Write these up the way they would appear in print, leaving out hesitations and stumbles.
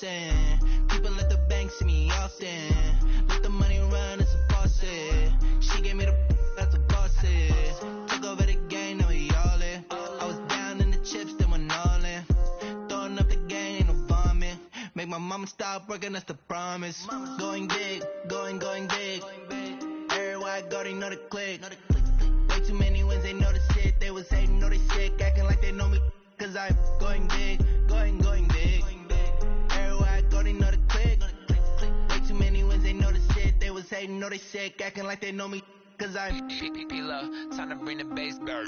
flossing. People at the bank see me often. Let the money run, it's a faucet. She gave me the that's a bosses. Took over the game, now we all in. I was down in the chips, then went all in. Throwing up the game, ain't no vomit. Make my mama stop working, that's the promise. Going big, going big. Everywhere I go, they know the click. Way too many wins, they know the shit. They was hating, know they sick, acting like they know me. Cause I'm going big, going big. Everywhere I go, they know the click. Way too many wins, they know the shit. They was hating, know they sick, acting like they know me. Cause I'm P-Love, time to bring the bass back.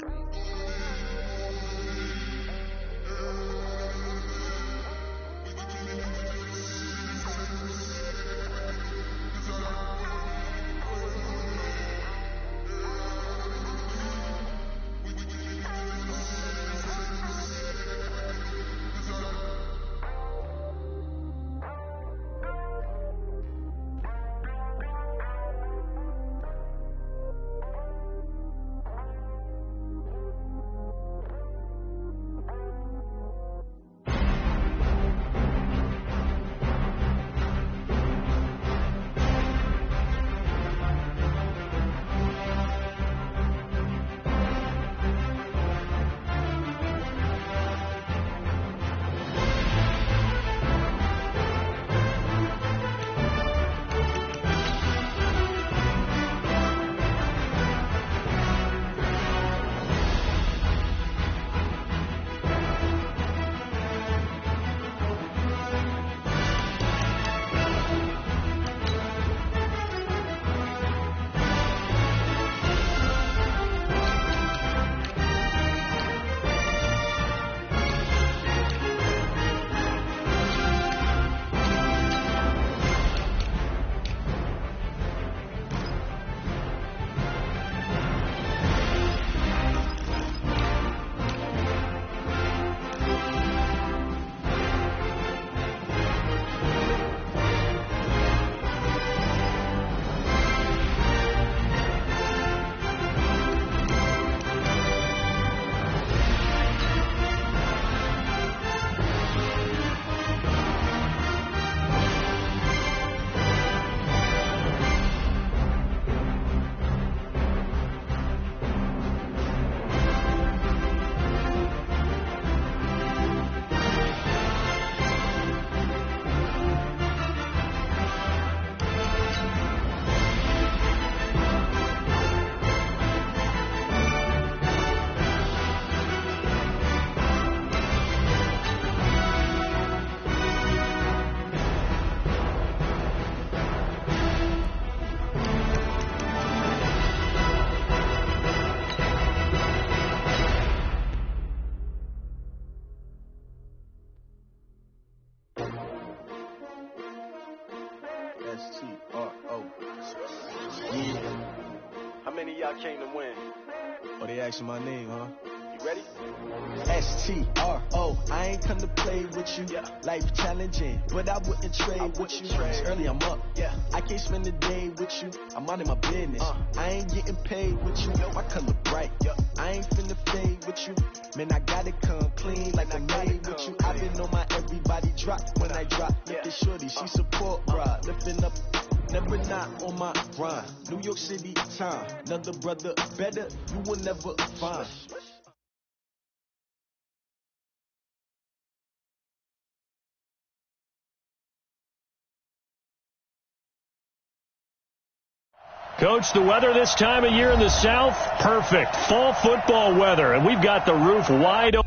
S-T-R-O. Yeah. How many of y'all came to win? Oh, they asking my name, huh? You ready? S-T-R-O. I ain't come to play with you. Life challenging, but I wouldn't trade with you. It's early, I'm up. I can't spend the day with you. I'm out of my business. I ain't getting paid with you. My color bright. I ain't finna fade with you. Man, I gotta come clean like I made with you. I been on my everybody drop when I drop. Look at shorty, she support ride. Lifting up, never not on my grind. New York City time. Another brother better, you will never find. Coach, the weather this time of year in the South, perfect. Fall football weather, and we've got the roof wide open.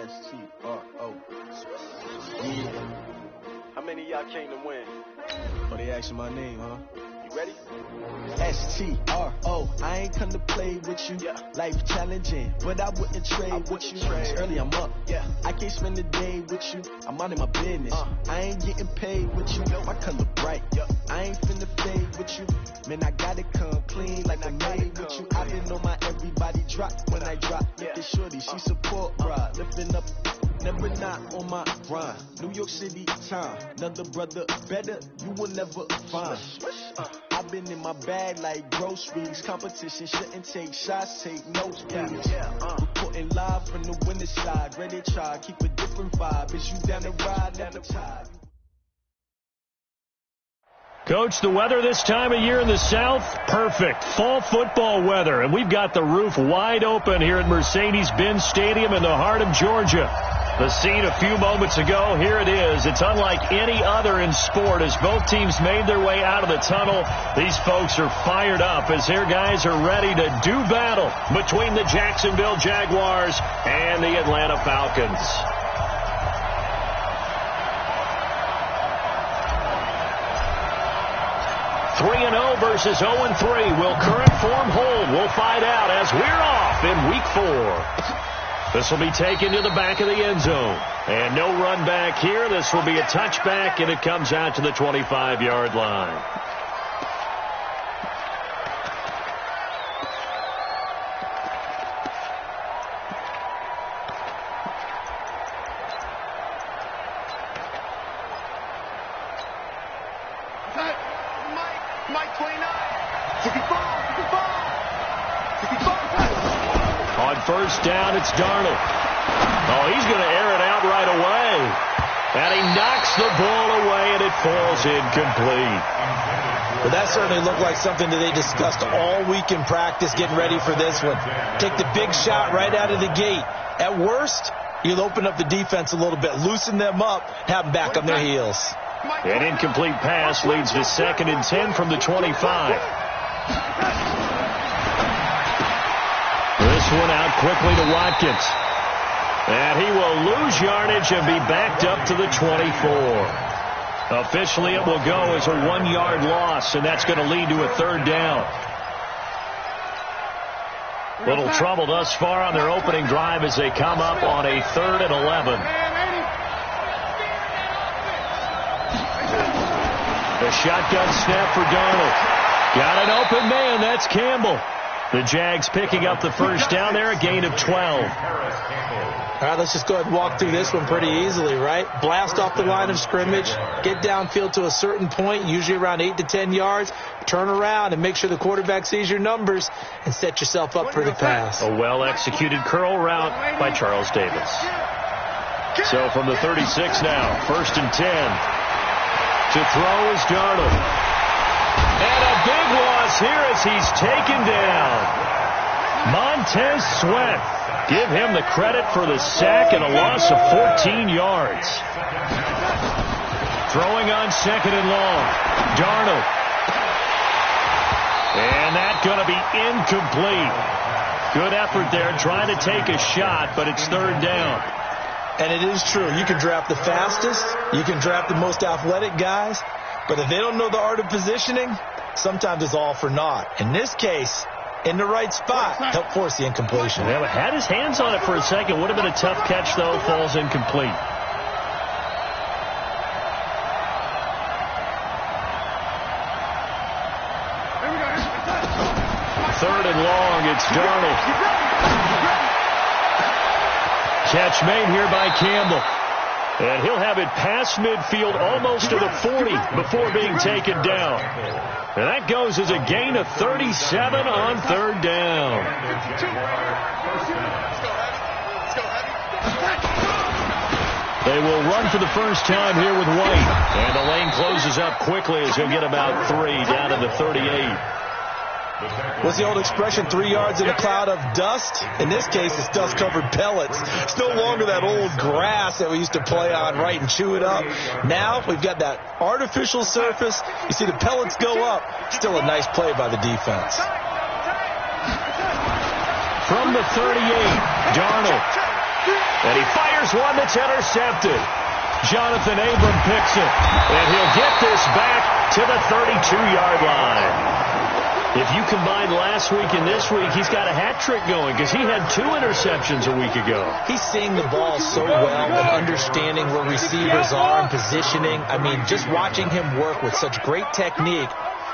S-T-R-O. Yeah. How many of y'all came to win? Oh, they asking my name, huh? You ready? S-T-R-O. I ain't come to play with you. Life challenging, but I wouldn't trade with you. Early I'm up. I can't spend the day with you. I'm out in my business. I ain't getting paid with you. My color bright. I ain't finna fade with you. Man, I gotta come clean like I made with you. I didn't know my everybody drop when I drop. Look at shorty, she support, bruh. Lifting up, never not on my grind. New York City time, another brother better, you will never find. I've been in my bag like groceries. Competition shouldn't take shots, take notes, please. Reporting live from the winning side. Ready to try, keep a different vibe. Is you down the ride, never tired. Coach, the weather this time of year in the South, perfect. Fall football weather, and we've got the roof wide open here at Mercedes-Benz Stadium in the heart of Georgia. The scene a few moments ago, here it is. It's unlike any other in sport. As both teams made their way out of the tunnel, these folks are fired up as their guys are ready to do battle between the Jacksonville Jaguars and the Atlanta Falcons. 3-0 versus 0-3. Will current form hold? We'll find out as we're off in week 4. This will be taken to the back of the end zone. And no run back here. This will be a touchback, and it comes out to the 25-yard line. Mike 29, 65. On first down, it's Darnold. Oh, he's going to air it out right away. And he knocks the ball away, and it falls incomplete. But that certainly looked like something that they discussed all week in practice, getting ready for this one. Take the big shot right out of the gate. At worst, you'll open up the defense a little bit, loosen them up, have them back on their heels. An incomplete pass leads to 2nd and 10 from the 25. This one out quickly to Watkins. And he will lose yardage and be backed up to the 24. Officially, it will go as a 1-yard loss, and that's going to lead to a 3rd down. Little trouble thus far on their opening drive as they come up on a 3rd and 11. The shotgun snap for Darnold. Got an open man. That's Campbell. The Jags picking up the first down there, a gain of 12. All right, let's just go ahead and walk through this one pretty easily, right? Blast off the line of scrimmage, get downfield to a certain point, usually around 8 to 10 yards, turn around and make sure the quarterback sees your numbers and set yourself up for the pass. A well-executed curl route by Charles Davis. So from the 36 now, 1st and 10. To throw is Darnold. And a big loss here as he's taken down. Montez Sweat. Give him the credit for the sack and a loss of 14 yards. Throwing on 2nd and long. Darnold. And that's going to be incomplete. Good effort there trying to take a shot, but it's 3rd down. And it is true. You can draft the fastest. You can draft the most athletic guys. But if they don't know the art of positioning, sometimes it's all for naught. In this case, in the right spot, help force the incompletion. Yeah, but had his hands on it for a second. Would have been a tough catch, though. Falls incomplete. Third and long. It's Darnold. Catch made here by Campbell. And he'll have it past midfield almost to the 40 before being taken down. And that goes as a gain of 37 on 3rd down. They will run for the first time here with White. And the lane closes up quickly as he'll get about 3 down to the 38. What's the old expression, 3 yards in a cloud of dust? In this case, it's dust-covered pellets. It's no longer that old grass that we used to play on, right, and chew it up. Now we've got that artificial surface. You see the pellets go up. Still a nice play by the defense. From the 38, Darnold. And he fires one that's intercepted. Jonathan Abram picks it. And he'll get this back to the 32-yard line. If you combine last week and this week, he's got a hat trick going because he had 2 interceptions a week ago. He's seeing the ball so well and understanding where receivers are and positioning. I mean, just watching him work with such great technique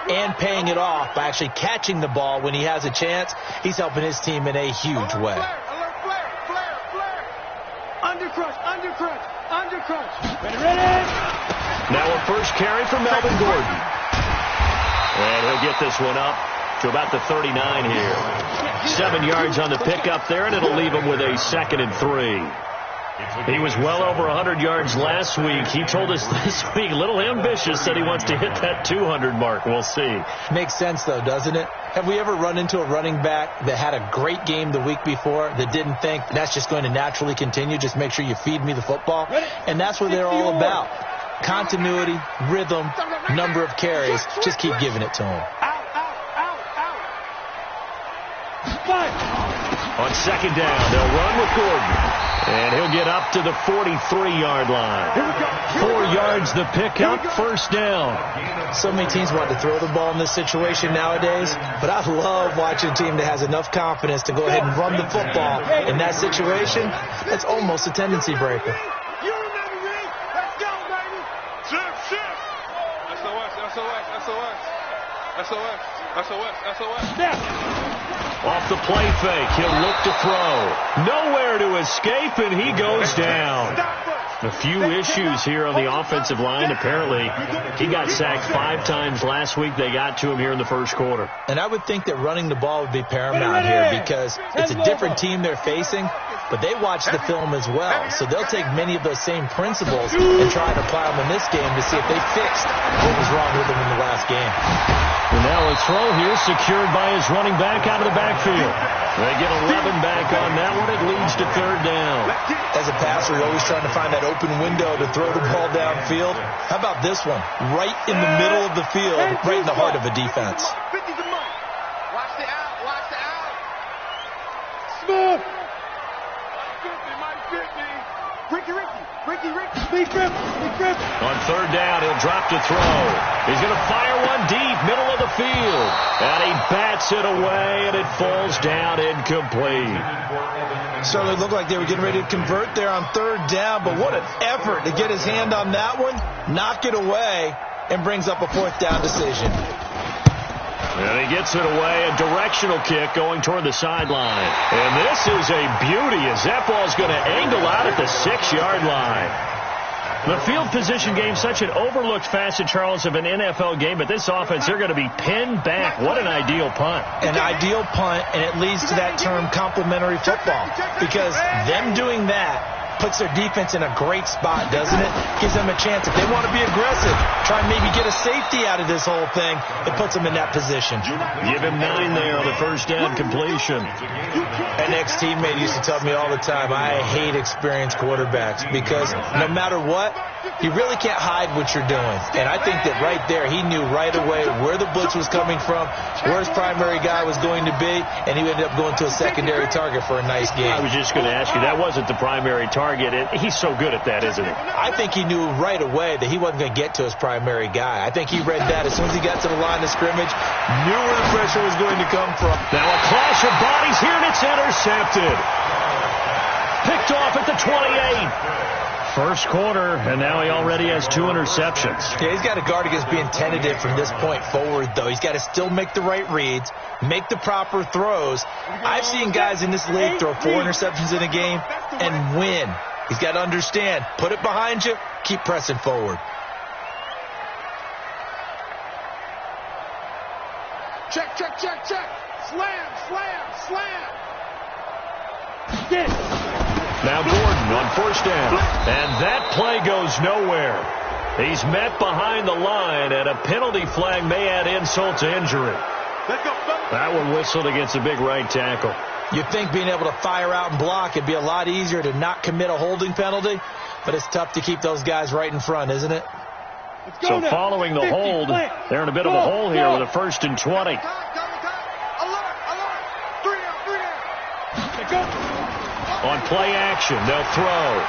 and paying it off by actually catching the ball when he has a chance, he's helping his team in a huge way. Ready. Now a first carry for Melvin Gordon. And he'll get this one up to about the 39 here. 7 yards on the pickup there, and it'll leave him with a 2nd and 3. He was well over 100 yards last week. He told us this week, a little ambitious, said he wants to hit that 200 mark. We'll see. Makes sense, though, doesn't it? Have we ever run into a running back that had a great game the week before that didn't think that's just going to naturally continue? Just make sure you feed me the football. And that's what they're all about. Continuity, rhythm, number of carries. Just keep giving it to him. On 2nd down, they'll run with Gordon. And he'll get up to the 43-yard line. 4 yards the pickup, 1st down. So many teams want to throw the ball in this situation nowadays, but I love watching a team that has enough confidence to go ahead and run the football. In that situation, that's almost a tendency breaker. Off the play fake, he'll look to throw. Nowhere to escape, and he goes down. A few issues here on the offensive line. Apparently, he got sacked 5 times last week. They got to him here in the first quarter. And I would think that running the ball would be paramount here because it's a different team they're facing, but they watch the film as well. So they'll take many of those same principles and try and apply them in this game to see if they fixed what was wrong with them in the last game. And now a throw here secured by his running back out of the backfield. They get 11 back on that one. It leads to 3rd down. As a passer, you're always trying to find that open window to throw the ball downfield. How about this one? Right in the middle of the field, right in the heart of a defense. Watch the out. Watch the out. Smooth. Ricky. On 3rd down, he'll drop to throw. He's going to fire one deep, middle of the field. And he bats it away, and it falls down incomplete. Certainly looked like they were getting ready to convert there on 3rd down, but what an effort to get his hand on that one, knock it away, and brings up a 4th down decision. And he gets it away, a directional kick going toward the sideline. And this is a beauty as that ball's going to angle out at the 6-yard line. The field position game, such an overlooked facet, Charles, of an NFL game, but this offense, they're going to be pinned back. What an ideal punt. An ideal punt, and it leads to that term complementary football, because them doing that puts their defense in a great spot, doesn't it? Gives them a chance. If they want to be aggressive, try and maybe get a safety out of this whole thing, it puts them in that position. Give him 9 there on the 1st down completion. An ex-teammate used to tell me all the time, I hate experienced quarterbacks because no matter what, you really can't hide what you're doing. And I think that right there, he knew right away where the blitz was coming from, where his primary guy was going to be, and he ended up going to a secondary target for a nice game. I was just going to ask you, that wasn't the primary target. He's so good at that, isn't he? I think he knew right away that he wasn't going to get to his primary guy. I think he read that as soon as he got to the line of scrimmage, knew where the pressure was going to come from. Now a clash of bodies here, and it's intercepted. Picked off at the 28. First quarter, and now he already has 2 interceptions. Yeah, he's got to guard against being tentative from this point forward, though. He's got to still make the right reads, make the proper throws. I've seen guys in this league throw 4 interceptions in a game and win. He's got to understand, put it behind you, keep pressing forward. Check. Slam. Get it. Now Gordon on 1st down. And that play goes nowhere. He's met behind the line, and a penalty flag may add insult to injury. That one whistled against a big right tackle. You'd think being able to fire out and block would be a lot easier to not commit a holding penalty, but it's tough to keep those guys right in front, isn't it? So following the hold, they're in a bit of a hole here with a 1st and 20. On On play action, they'll throw.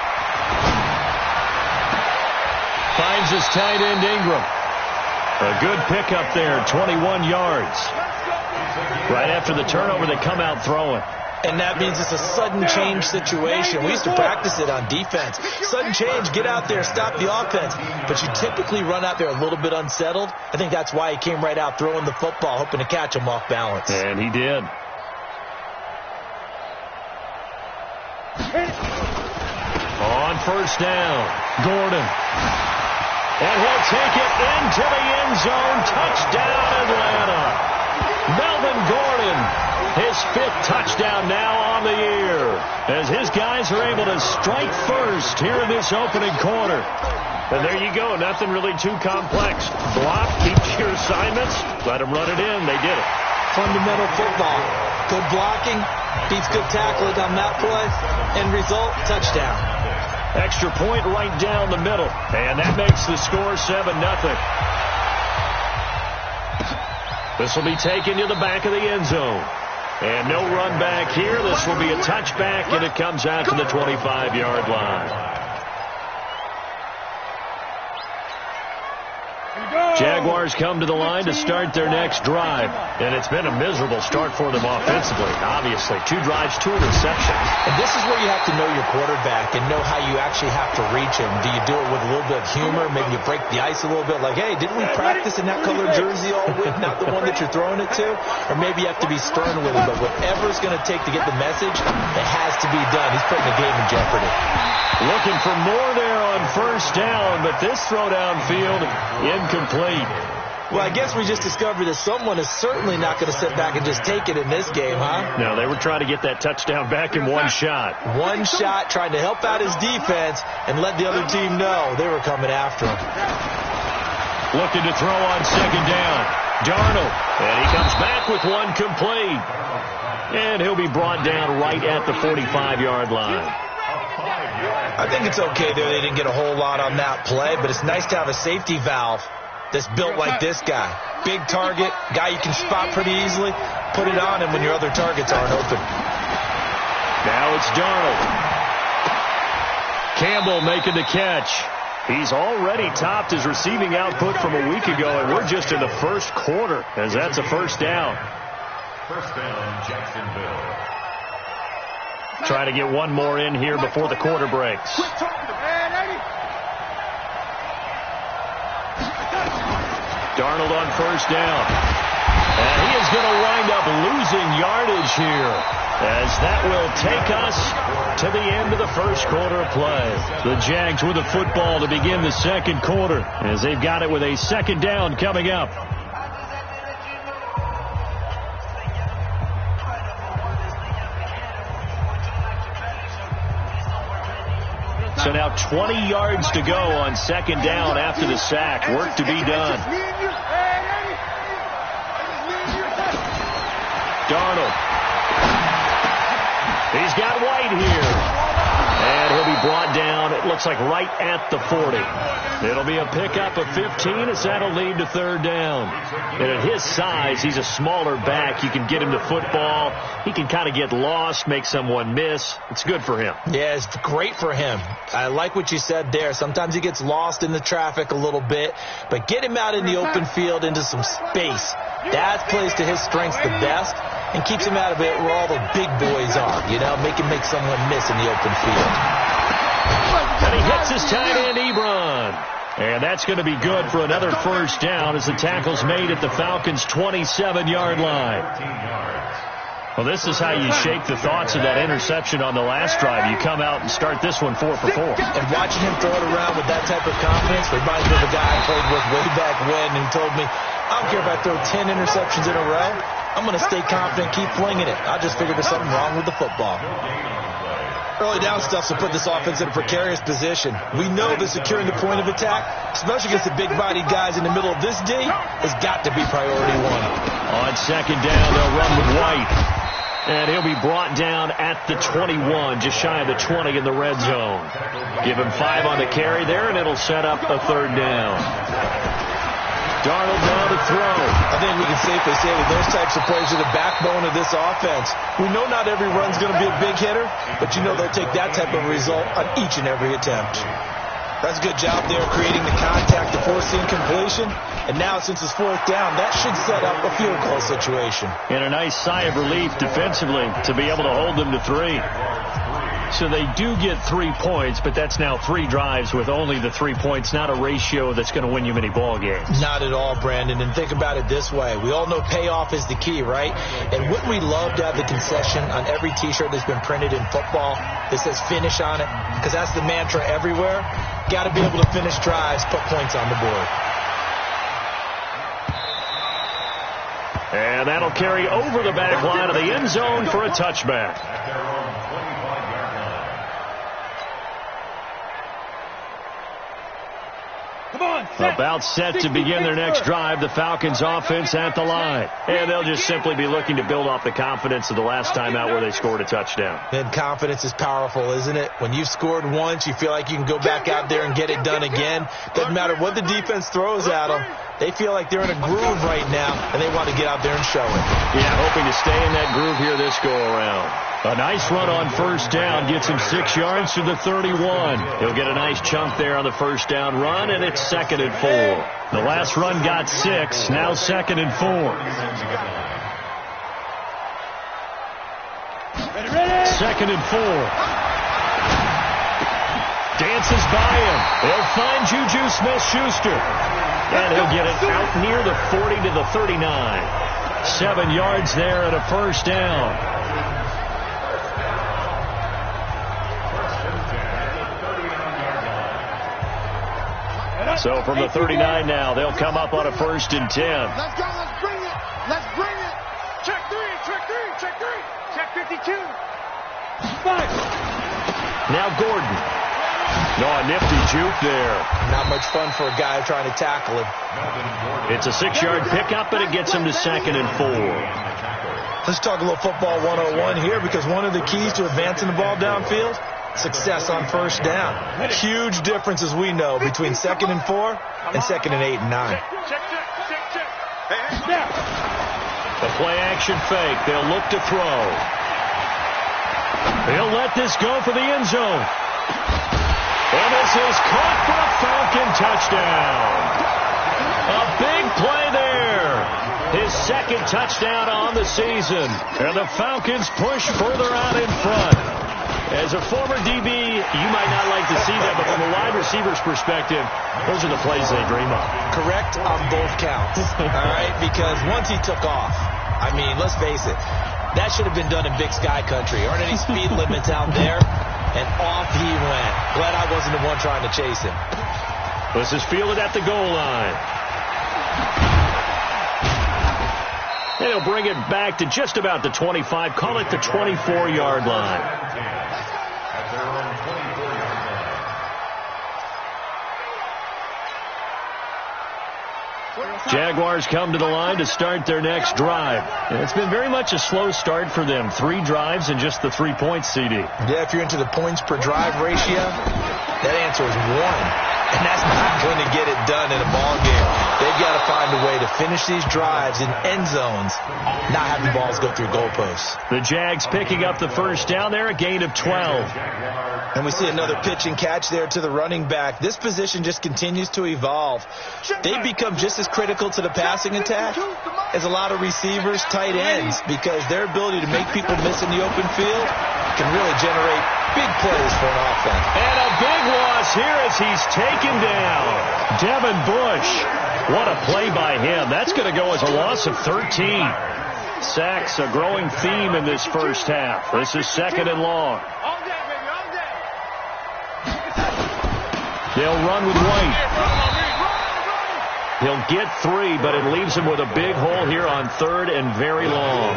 Finds his tight end Ingram. A good pickup there, 21 yards. Right after the turnover, they come out throwing. And that means it's a sudden change situation. We used to practice it on defense. Sudden change, get out there, stop the offense. But you typically run out there a little bit unsettled. I think that's why he came right out throwing the football, hoping to catch him off balance. And he did. On first down, Gordon. And he'll take it into the end zone. Touchdown, Atlanta. Melvin Gordon, his 5th touchdown now on the year, as his guys are able to strike first here in this opening quarter. And there you go, nothing really too complex. Block, keep your assignments, let them run it in. They did it. Fundamental football. Good blocking, beats good tackling on that play. End result, touchdown. Extra point right down the middle, and that makes the score 7-0. This will be taken to the back of the end zone. And no run back here. This will be a touchback, and it comes out to the 25-yard line. Jaguars come to the line to start their next drive. And it's been a miserable start for them offensively. Obviously, 2 drives, 2 interceptions. And this is where you have to know your quarterback and know how you actually have to reach him. Do you do it with a little bit of humor? Maybe you break the ice a little bit, like, hey, didn't we practice in that colored jersey all week, not the one that you're throwing it to? Or maybe you have to be stern with him. But whatever it's going to take to get the message, it has to be done. He's putting the game in jeopardy. Looking for more there on first down, but this throw downfield incomplete. Well, I guess we just discovered that someone is certainly not going to sit back and just take it in this game, huh? No, they were trying to get that touchdown back in one shot. One shot, trying to help out his defense and let the other team know they were coming after him. Looking to throw on second down. Darnold, and he comes back with one complete. And he'll be brought down right at the 45-yard line. I think it's okay there. They didn't get a whole lot on that play, but it's nice to have a safety valve that's built like this guy. Big target, guy you can spot pretty easily. Put it on him when your other targets aren't open. Now it's Darnold. Campbell making the catch. He's already topped his receiving output from a week ago, and we're just in the first quarter, as that's a first down. First down, Jacksonville. Try to get one more in here before the quarter breaks. Darnold on first down. And he is going to wind up losing yardage here, as that will take us to the end of the first quarter of play. The Jags with the football to begin the second quarter, as they've got it with a second down coming up. So now 20 yards to go on second down after the sack. Work to be done. Darnold. He's got White here. And he'll be brought down, it looks like, right at the 40. It'll be a pickup of 15 as that'll lead to third down. And at his size, he's a smaller back. You can get him to football. He can kind of get lost, make someone miss. It's good for him. Yeah, it's great for him. I like what you said there. Sometimes he gets lost in the traffic a little bit. But get him out in the open field into some space. That plays to his strengths the best and keeps him out of it where all the big boys are. You know, make someone miss in the open field. And he hits his tight end, Ebron. And that's going to be good for another first down as the tackle's made at the Falcons' 27-yard line. Well, this is how you shake the thoughts of that interception on the last drive. You come out and start this one 4 for 4. And watching him throw it around with that type of confidence reminds me of a guy I played with way back when who told me, I don't care if I throw 10 interceptions in a row. I'm going to stay confident, keep flinging it. I just figured there's something wrong with the football. Early down stuff to put this offense in a precarious position. We know that securing the point of attack, especially against the big-bodied guys in the middle of this D, has got to be priority one. On second down, they'll run with White. And he'll be brought down at the 21, just shy of the 20 in the red zone. Give him 5 on the carry there, and it'll set up a third down. Darnold now to throw. I think we can safely say that those types of plays are the backbone of this offense. We know not every run's going to be a big hitter, but you know they'll take that type of result on each and every attempt. That's a good job there creating the contact to force the incompletion. And now, since it's fourth down, that should set up a field goal situation. And a nice sigh of relief defensively to be able to hold them to 3. So they do get 3 points, but that's now 3 drives with only the 3 points, not a ratio that's going to win you many ball games. Not at all, Brandon. And think about it this way. We all know payoff is the key, right? And wouldn't we love to have the concession on every T-shirt that's been printed in football that says finish on it? Because that's the mantra everywhere. Got to be able to finish drives, put points on the board. And that'll carry over the back line of the end zone for a touchback. About set to begin their next drive, the Falcons offense at the line. And they'll just simply be looking to build off the confidence of the last time out where they scored a touchdown. And confidence is powerful, isn't it? When you've scored once, you feel like you can go back out there and get it done again. Doesn't matter what the defense throws at them. They feel like they're in a groove right now, and they want to get out there and show it. Yeah, hoping to stay in that groove here this go-around. A nice run on first down gets him 6 yards to the 31. He'll get a nice chunk there on the first down run, and it's 2nd and 4. The last run got 6, now 2nd and 4. 2nd and 4. Dances by him. He'll find Juju Smith-Schuster. And he'll get it out near the 40 to the 39. 7 yards there and a first down. So from the 39 now, they'll come up on a 1st and 10. Let's go. Let's bring it. Let's bring it. Check 3. Check 3. Check 3. Check 52. Now Gordon. No, a nifty juke there. Not much fun for a guy trying to tackle him. It's a 6-yard pickup, but it gets him to 2nd and 4. Let's talk a little football 101 here, because one of the keys to advancing the ball downfield, success on first down. Huge difference, as we know, between 2nd and 4 and 2nd and 8 and 9. The play action fake. They'll look to throw. They'll let this go for the end zone. And this is caught for a Falcon touchdown. A big play there. His 2nd touchdown on the season. And the Falcons push further out in front. As a former DB, you might not like to see that, but from a wide receiver's perspective, those are the plays they dream of. Correct on both counts, all right? Because once he took off, I mean, let's face it, that should have been done in Big Sky Country. Aren't any speed limits out there? And off he went. Glad I wasn't the one trying to chase him. This is fielded at the goal line. And he'll bring it back to just about the 25. Call it the 24-yard line. Jaguars come to the line to start their next drive. And it's been very much a slow start for them. 3 drives and just the 3 points, CD. Yeah, if you're into the points per drive ratio, that answer is 1. And that's not going to get it done in a ball game. They've got to find a way to finish these drives in end zones, not have the balls go through goalposts. The Jags picking up the first down there, a gain of 12. And we see another pitch and catch there to the running back. This position just continues to evolve. They become just as critical to the passing attack as a lot of receivers, tight ends, because their ability to make people miss in the open field can really generate big plays for an offense. And a big loss here as he's taken down. Devin Bush. What a play by him. That's going to go as a loss of 13. Sacks, a growing theme in this first half. This is 2nd and long. They'll run with White. He'll get 3, but it leaves him with a big hole here on 3rd and very long.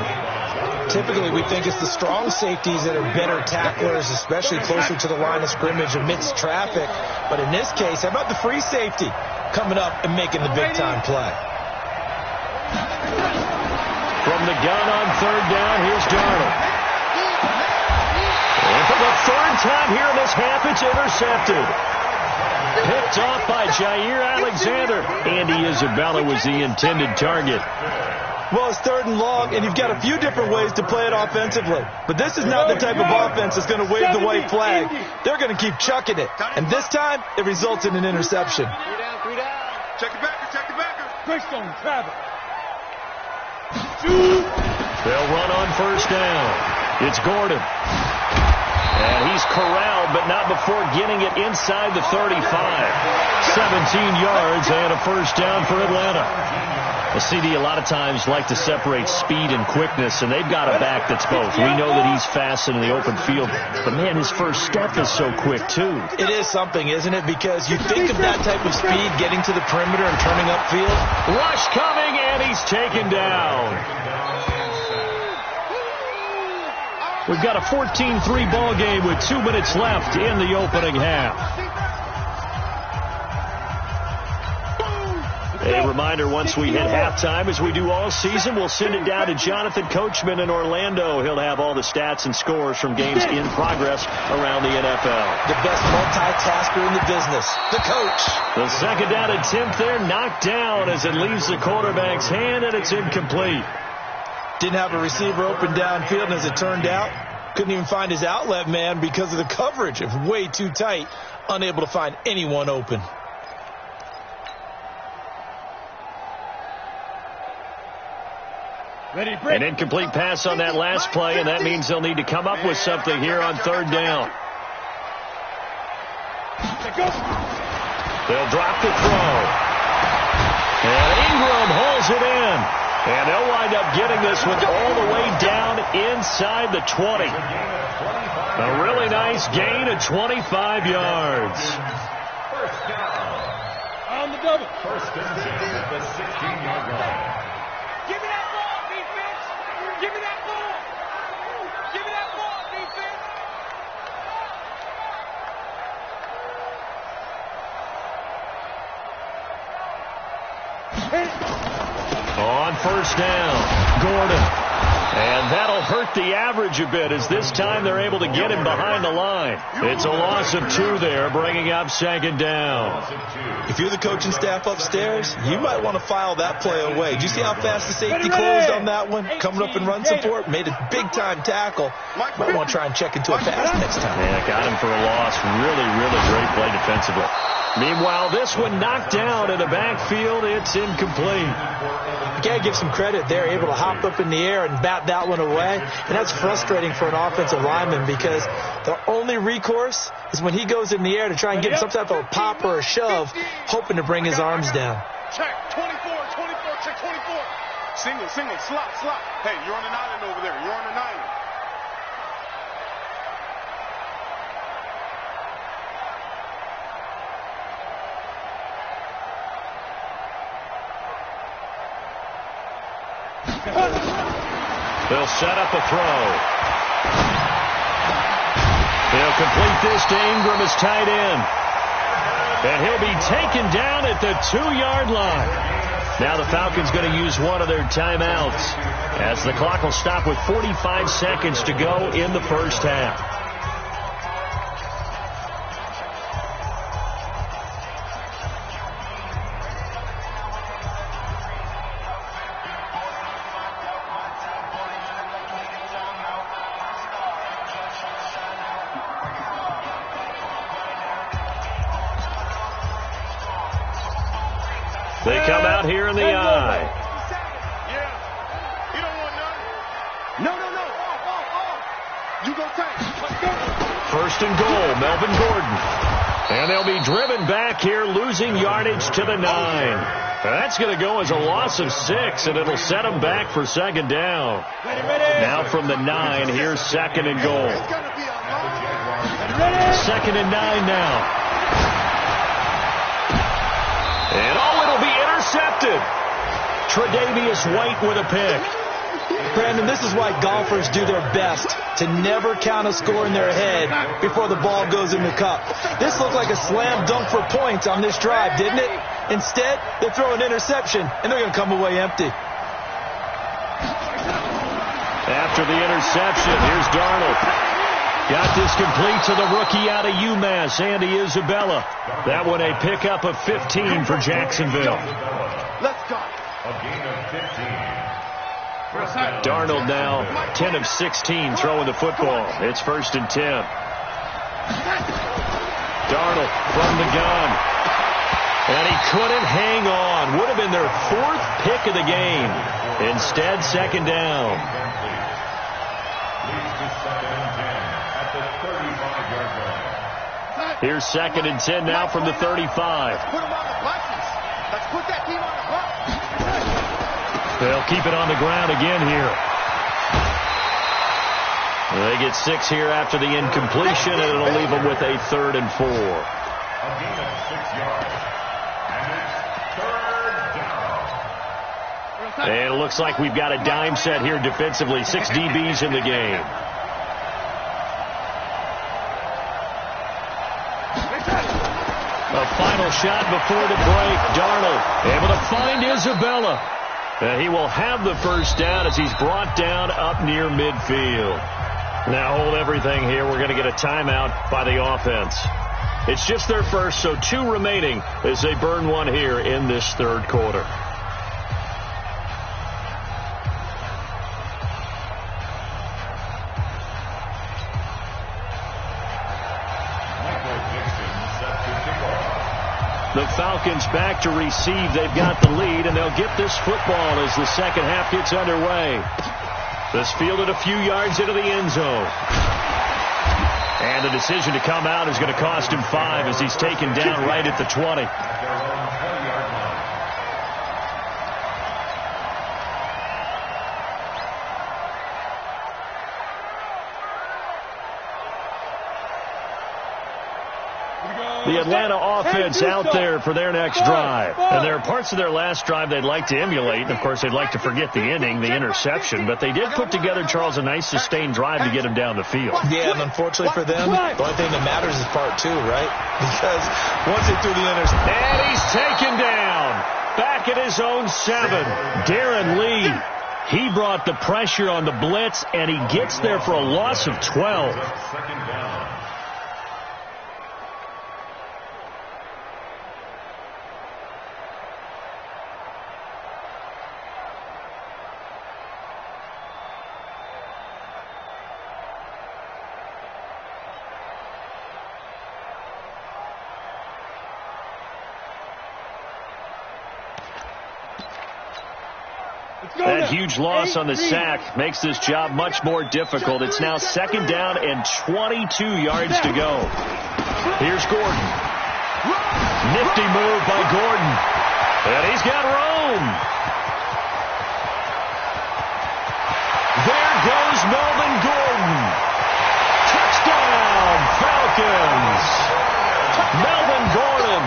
Typically, we think it's the strong safeties that are better tacklers, especially closer to the line of scrimmage amidst traffic. But in this case, how about the free safety coming up and making the big-time play? From the gun on 3rd down, here's Darnold. And for the 3rd time here in this half, it's intercepted. Picked off by Jair Alexander. Andy Isabella was the intended target. Well, it's 3rd and long, and you've got a few different ways to play it offensively. But this is not the type of offense that's going to wave the white flag. They're going to keep chucking it. And this time, it results in an interception. 3 down. Check the backer, check the backer. Greystone, Travis. They'll run on 1st down. It's Gordon. And he's corralled, but not before getting it inside the 35. 17 yards and a 1st down for Atlanta. The CD a lot of times like to separate speed and quickness, and they've got a back that's both. We know that he's fast in the open field, but man, his first step is so quick too. It is something, isn't it? Because you think of that type of speed getting to the perimeter and turning upfield. Rush coming, and he's taken down. We've got a 14-3 ball game with 2 minutes left in the opening half. A reminder, once we hit halftime, as we do all season, we'll send it down to Jonathan Coachman in Orlando. He'll have all the stats and scores from games in progress around the NFL. The best multitasker in the business, the coach. The 2nd down attempt there, knocked down as it leaves the quarterback's hand, and it's incomplete. Didn't have a receiver open downfield, and as it turned out, couldn't even find his outlet man because of the coverage. It was way too tight, unable to find anyone open. An incomplete pass on that last play, and that means they'll need to come up with something here on 3rd down. They'll drop the throw. And Ingram holds it in. And they'll wind up getting this one all the way down inside the 20. A really nice gain of 25 yards. On the double. 1st and 10 at the 16-yard line. Give me that ball, defense. Give me that ball. Give me that ball, defense. On 1st down, Gordon. And that'll hurt the average a bit as this time they're able to get him behind the line. It's a loss of 2 there, bringing up 2nd down. If you're the coaching staff upstairs, you might want to file that play away. Did you see how fast the safety closed on that one? Coming up in run support, made a big-time tackle. Might want to try and check into a pass next time. Yeah, got him for a loss. Really, really great play defensively. Meanwhile, this one knocked down in the backfield. It's incomplete. You got to give some credit. They're able to hop up in the air and bat that one away. And that's frustrating for an offensive lineman because the only recourse is when he goes in the air to try and get some type of a pop or a shove, hoping to bring his arms down. Check, 24, check 24. Single, slot. Hey, you're on an island over there. You're on an island. They'll set up a throw. They'll complete this to Ingram as tight end. And he'll be taken down at the 2-yard line. Now the Falcons going to use one of their timeouts as the clock will stop with 45 seconds to go in the 1st half. They come out here in the eye. Yeah. You don't want none. No. You go take. Let's go. 1st and goal, Melvin Gordon. And they'll be driven back here, losing yardage to the 9. That's going to go as a loss of 6, and it'll set them back for 2nd down. Now from the 9, here's 2nd and goal. 2nd and 9 now. And it'll be intercepted. Tre'Davious White with a pick. Brandon, this is why golfers do their best to never count a score in their head before the ball goes in the cup. This looked like a slam dunk for points on this drive, didn't it? Instead, they throw an interception, and they're going to come away empty. After the interception, here's Darnold. Got this complete to the rookie out of UMass, Andy Isabella. That one a pickup of 15 for Jacksonville. Let's go. A gain of 15. Darnold now 10 of 16 throwing the football. It's 1st and 10. Darnold from the gun. And he couldn't hang on. Would have been their 4th pick of the game. Instead, 2nd down. Here's 2nd and 10 now from the 35. Put them on the buses. Let's put that team on the bus. They'll keep it on the ground again here. They get 6 here after the incompletion, and it'll leave them with a 3rd and 4. A gain of 6 yards. And it's 3rd down. And it looks like we've got a dime set here defensively. 6 DBs in the game. A final shot before the break. Darnold able to find Isabella. And he will have the 1st down as he's brought down up near midfield. Now hold everything here. We're going to get a timeout by the offense. It's just their first, so 2 remaining as they burn one here in this 3rd quarter. The Falcons back to receive. They've got the lead, and they'll get this football as the 2nd half gets underway. This fielded a few yards into the end zone. And the decision to come out is going to cost him 5 as he's taken down right at the 20. The Atlanta offense out there for their next drive. And there are parts of their last drive they'd like to emulate. And, of course, they'd like to forget the inning, the interception. But they did put together, Charles, a nice sustained drive to get him down the field. Yeah, and unfortunately for them, the only thing that matters is part 2, right? Because once they threw the interception. And he's taken down. Back at his own 7. Darren Lee. He brought the pressure on the blitz, and he gets there for a loss of 12. 2nd down. That huge loss on the sack makes this job much more difficult. It's now 2nd down and 22 yards to go. Here's Gordon. Nifty move by Gordon. And he's got room. There goes Melvin Gordon. Touchdown, Falcons. Melvin Gordon,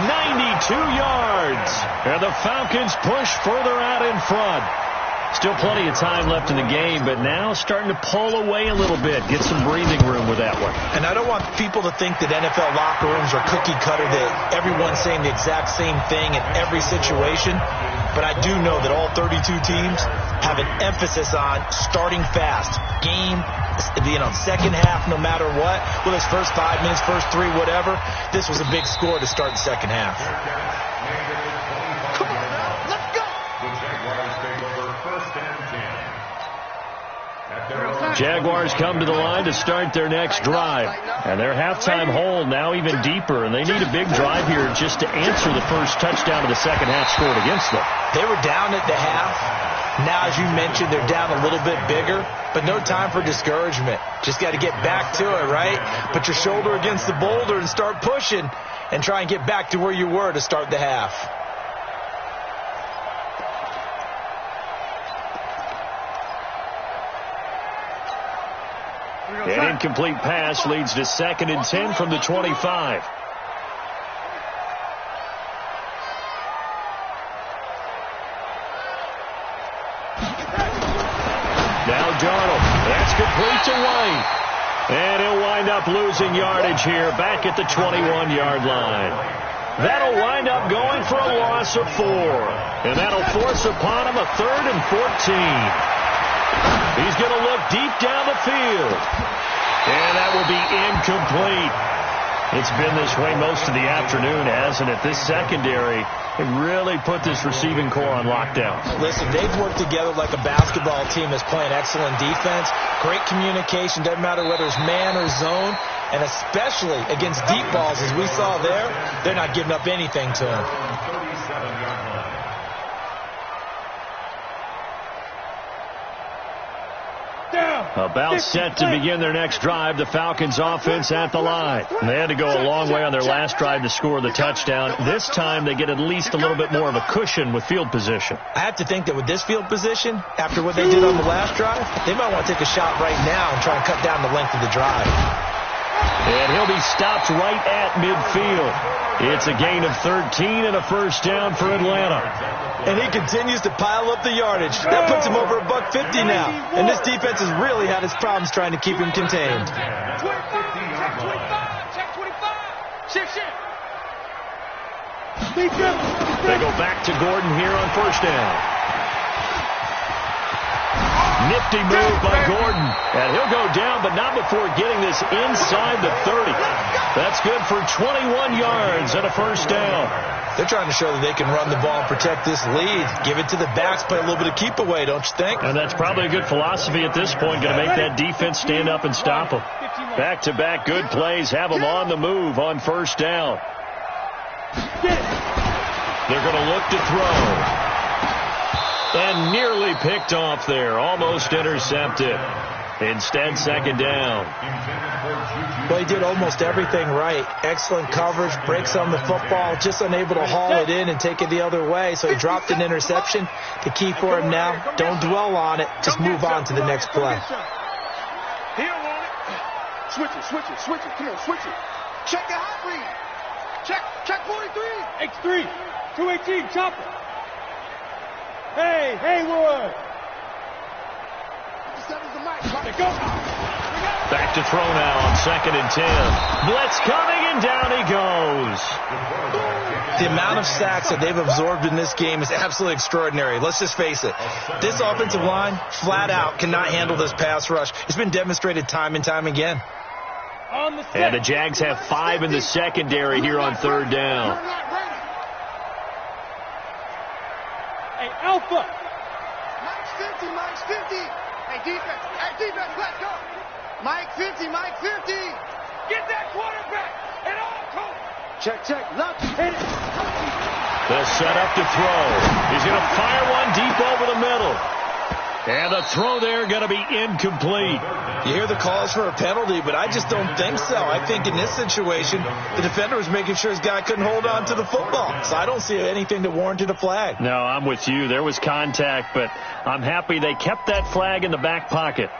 92 yards. And the Falcons push further out in front. Still plenty of time left in the game, but now starting to pull away a little bit. Get some breathing room with that one. And I don't want people to think that NFL locker rooms are cookie cutter, that everyone's saying the exact same thing in every situation. But I do know that all 32 teams have an emphasis on starting fast. Game, 2nd half, no matter what. Well, his first 5 minutes, first 3, whatever. This was a big score to start the 2nd half. Jaguars come to the line to start their next drive. And their halftime hole now even deeper. And they need a big drive here just to answer the first touchdown of the 2nd half scored against them. They were down at the half. Now, as you mentioned, they're down a little bit bigger. But no time for discouragement. Just got to get back to it, right? Put your shoulder against the boulder and start pushing. And try and get back to where you were to start the half. An incomplete pass leads to 2nd and 10 from the 25. Now Darnold. That's complete to White. And he'll wind up losing yardage here back at the 21-yard line. That'll wind up going for a loss of 4. And that'll force upon him a 3rd and 14. He's going to look deep down the field. And that will be incomplete. It's been this way most of the afternoon, hasn't it? This secondary really put this receiving core on lockdown. Listen, they've worked together like a basketball team that's playing excellent defense. Great communication, doesn't matter whether it's man or zone. And especially against deep balls, as we saw there, they're not giving up anything to them. About set to begin their next drive, the Falcons offense at the line. They had to go a long way on their last drive to score the touchdown. This time they get at least a little bit more of a cushion with field position. I have to think that with this field position, after what they did on the last drive, they might want to take a shot right now and try to cut down the length of the drive. And he'll be stopped right at midfield. It's a gain of 13 and a first down for Atlanta. And he continues to pile up the yardage. That puts him over $150 now. And this defense has really had its problems trying to keep him contained. Check 25. Check 25. Shift. They go back to Gordon here on first down. Nifty move by Gordon. And he'll go down, but not before getting this inside the 30. That's good for 21 yards and a first down. They're trying to show that they can run the ball and protect this lead. Give it to the backs, play a little bit of keep away, don't you think? And that's probably a good philosophy at this point. Going to make that defense stand up and stop them. Back-to-back good plays have them on the move on first down. They're going to look to throw. And nearly picked off there. Almost intercepted. Instead, second down. Well, he did almost everything right. Excellent coverage, breaks on the football, just unable to haul it in and take it the other way. So he dropped an interception. The key for him now, don't dwell on it. Just move on to the next play. He don't want it. Switch it. Come on, switch it. Check the hot read. Check 43. X3. 218. Chopper. Hey, Haywood. Back to throw now on 2nd and 10. Blitz coming, and down he goes. The amount of sacks that they've absorbed in this game is absolutely extraordinary. Let's just face it. This offensive line, flat out, cannot handle this pass rush. It's been demonstrated time and time again. And the Jags have 5 in the secondary here on third down. Hey, Alpha. Mike's 50. Hey, defense, let's go. Mike 50. Get that quarterback. And all coach. Check. Left. Hit it. They'll set up to throw. He's going to fire one deep over the middle. And the throw there going to be incomplete. You hear the calls for a penalty, but I just don't think so. I think in this situation, the defender was making sure his guy couldn't hold on to the football. So I don't see anything that warranted a flag. No, I'm with you. There was contact, but I'm happy they kept that flag in the back pocket.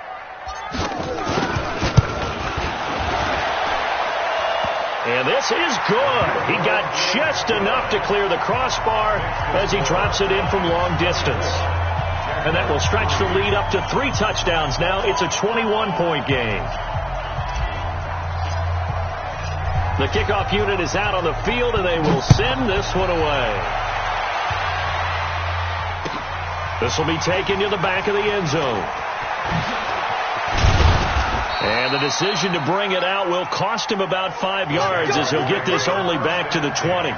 And this is good. He got just enough to clear the crossbar as he drops it in from long distance. And that will stretch the lead up to 3 touchdowns now. It's a 21-point game. The kickoff unit is out on the field, and they will send this one away. This will be taken to the back of the end zone. And the decision to bring it out will cost him about 5 yards as he'll get this only back to the 20.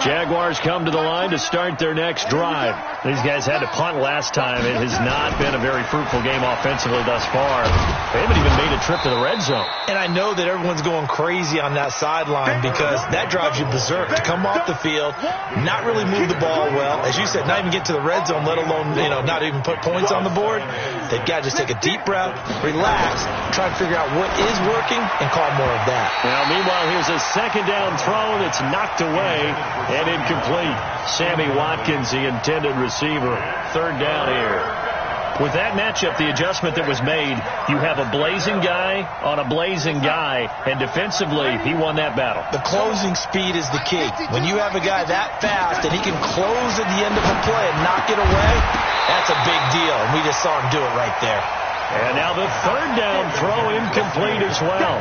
Jaguars come to the line to start their next drive. These guys had to punt last time. It has not been a very fruitful game offensively thus far. They haven't even made a trip to the red zone. And I know that everyone's going crazy on that sideline because that drives you berserk to come off the field, not really move the ball well. As you said, not even get to the red zone, let alone, not even put points on the board. They've got to just take a deep breath, relax, try to figure out what is working, and call more of that. Now, meanwhile, here's a second down throw that's knocked away and incomplete. Sammy Watkins, the intended receiver. Third down here. With that matchup, the adjustment that was made, you have a blazing guy on a blazing guy, and defensively, he won that battle. The closing speed is the key. When you have a guy that fast and he can close at the end of a play and knock it away, that's a big deal, and we just saw him do it right there. And now the third down throw incomplete as well.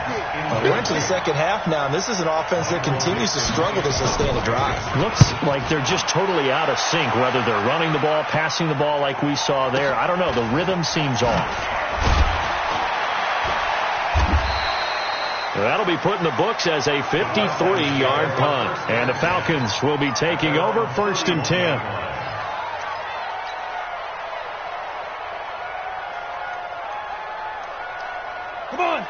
We're into the second half now, and this is an offense that continues to struggle to sustain a drive. Looks like they're just totally out of sync, whether they're running the ball, passing the ball like we saw there. I don't know. The rhythm seems off. That'll be put in the books as a 53-yard punt. And the Falcons will be taking over 1st and 10.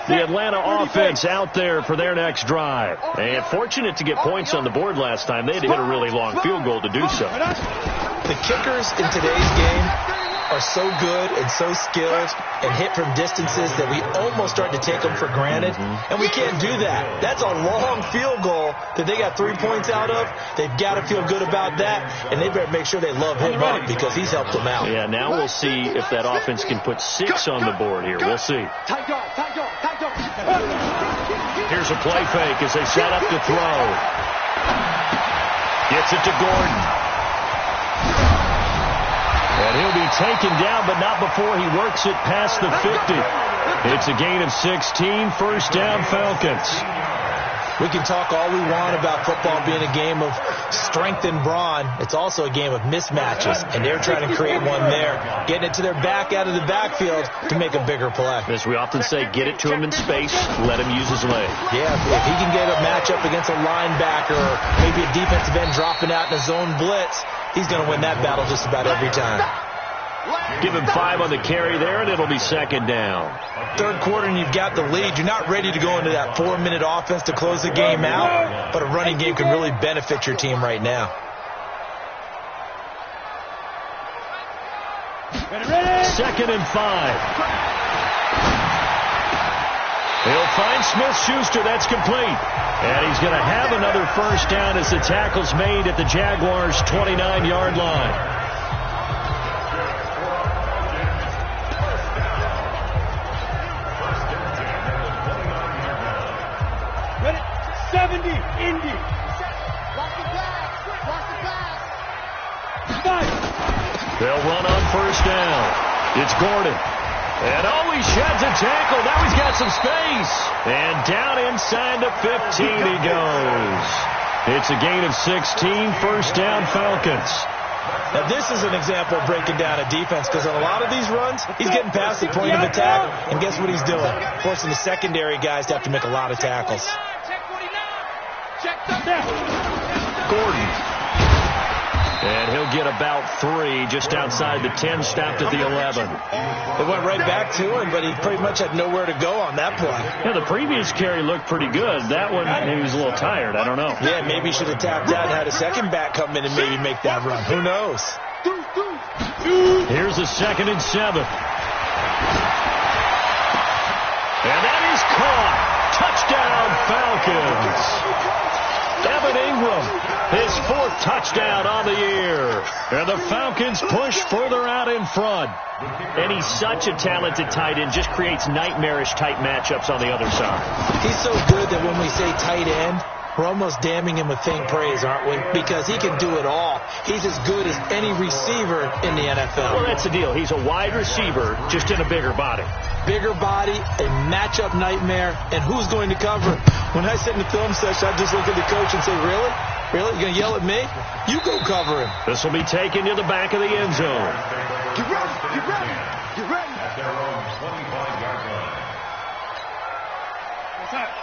The Atlanta offense out there for their next drive. And fortunate to get points on the board last time. They had to hit a really long field goal to do so. The kickers in today's game are so good and so skilled and hit from distances that we almost start to take them for granted. And we can't do that. That's a long field goal that they got 3 points out of. They've got to feel good about that, and they better make sure they love him up because he's helped them out. Yeah, now we'll see if that offense can put 6 on the board here. We'll see. Here's a play fake as they set up to throw. Gets it to Gordon. And he'll be taken down, but not before he works it past the 50. It's a gain of 16, 1st down Falcons. We can talk all we want about football being a game of strength and brawn. It's also a game of mismatches, and they're trying to create one there, getting it to their back out of the backfield to make a bigger play. As we often say, get it to him in space, let him use his leg. Yeah, if he can get a matchup against a linebacker or maybe a defensive end dropping out in a zone blitz, he's going to win that battle just about every time. Give him 5 on the carry there, and it'll be 2nd down. Third quarter, and you've got the lead. You're not ready to go into that 4-minute offense to close the game out, but a running game can really benefit your team right now. Second and 5. He'll find Smith-Schuster. That's complete. And he's going to have another 1st down as the tackle's made at the Jaguars' 29-yard line. 70, Indy. Watch the pass. They'll run on 1st down. It's Gordon. And he sheds a tackle. Now he's got some space. And down inside the 15 he goes. It's a gain of 16, 1st down Falcons. Now, this is an example of breaking down a defense because on a lot of these runs, he's getting past the point of attack, and guess what he's doing? Forcing the secondary guys to have to make a lot of tackles. Gordon. And he'll get about 3 just outside the 10, stopped at the 11. It went right back to him, but he pretty much had nowhere to go on that play. Yeah, the previous carry looked pretty good. That one, he was a little tired. I don't know. Yeah, maybe he should have tapped out and had a second back come in and maybe make that run. Who knows? Here's a 2nd and 7. And that is caught. Touchdown, Falcons. Evan Ingram, his 4th touchdown on the year. And the Falcons push further out in front. And he's such a talented tight end, just creates nightmarish-type matchups on the other side. He's so good that when we say tight end, we're almost damning him with faint praise, aren't we? Because he can do it all. He's as good as any receiver in the NFL. Well, that's the deal. He's a wide receiver, just in a bigger body. Bigger body, a matchup nightmare, and who's going to cover? When I sit in the film session, I just look at the coach and say, really? Really? You're going to yell at me? You go cover him. This will be taken to the back of the end zone. Get ready. Get ready. Get ready.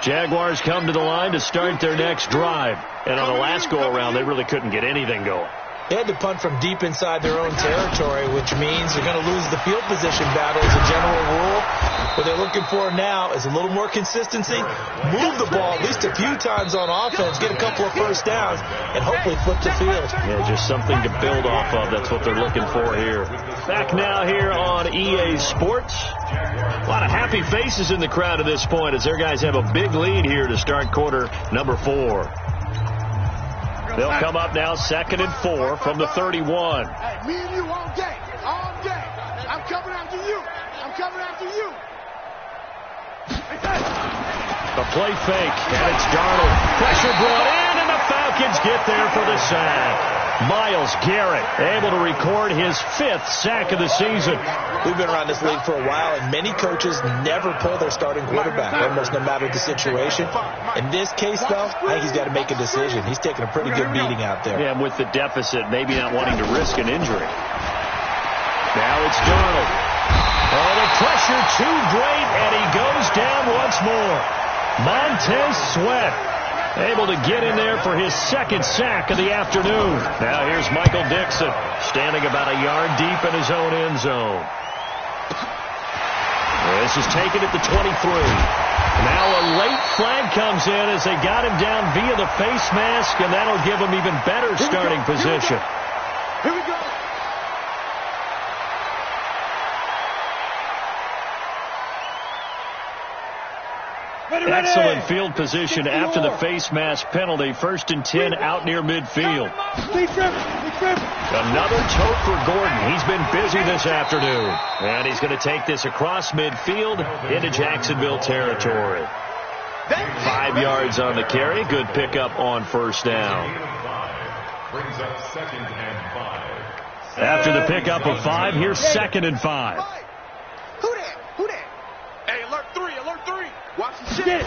Jaguars come to the line to start their next drive. And on the last go-around, they really couldn't get anything going. They had to punt from deep inside their own territory, which means they're going to lose the field position battle as a general rule. What they're looking for now is a little more consistency, move the ball at least a few times on offense, get a couple of 1st downs, and hopefully flip the field. Yeah, just something to build off of. That's what they're looking for here. Back now here on EA Sports. A lot of happy faces in the crowd at this point as their guys have a big lead here to start quarter number 4. They'll come up now 2nd and 4 from the 31. Hey, me and you all day. All day. I'm coming after you. I'm coming after you. The play fake, and it's Darnold. Pressure brought in, and the Falcons get there for the sack. Myles Garrett able to record his 5th sack of the season. We've been around this league for a while, and many coaches never pull their starting quarterback, almost no matter the situation. In this case, though, I think he's got to make a decision. He's taking a pretty good beating out there. Yeah, with the deficit, maybe not wanting to risk an injury. Now it's Darnold. Oh, the pressure too great, and he goes down once more. Montez Sweat able to get in there for his 2nd sack of the afternoon. Now here's Michael Dixon standing about a yard deep in his own end zone. This is taken at the 23. Now a late flag comes in as they got him down via the face mask, and that'll give him even better starting position. Here we go. Excellent field position after the face mask penalty. 1st and 10 out near midfield. Another tote for Gordon. He's been busy this afternoon. And he's going to take this across midfield into Jacksonville territory. 5 yards on the carry. Good pickup on 1st down. Brings up 2nd and 5. After the pickup of 5, here's 2nd and 5. Who that? Who that? Hey, alert 3, alert 3. Watch the shit.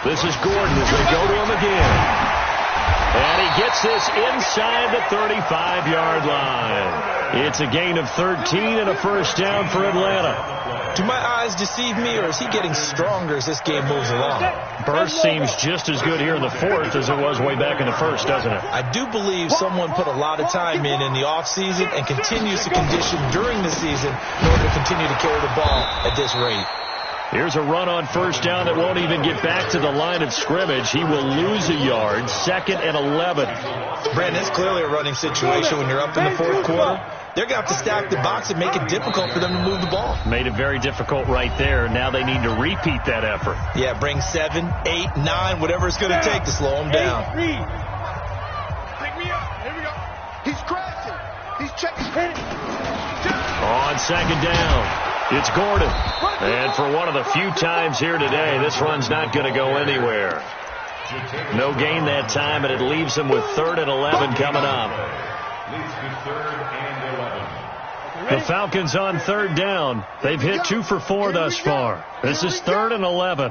This is Gordon as they go to him again. And he gets this inside the 35-yard line. It's a gain of 13 and a 1st down for Atlanta. Do my eyes deceive me, or is he getting stronger as this game moves along? Burst seems just as good here in the 4th as it was way back in the 1st, doesn't it? I do believe someone put a lot of time in the offseason and continues to condition during the season in order to continue to carry the ball at this rate. Here's a run on 1st down that won't even get back to the line of scrimmage. He will lose a yard. 2nd and 11. Brandon, it's clearly a running situation when you're up in the 4th quarter. They're going to have to stack the box and make it difficult for them to move the ball. Made it very difficult right there. Now they need to repeat that effort. Yeah, bring 7, 8, 9, whatever it's going to take to slow them down. Pick me up. Here we go. He's crashing. He's checking. On 2nd down, it's Gordon. And for one of the few times here today, this run's not going to go anywhere. No gain that time, and it leaves them with 3rd and 11 coming up. Leads to 3rd and 11. The Falcons on 3rd down. They've hit 2 for 4 thus far. This is 3rd and 11.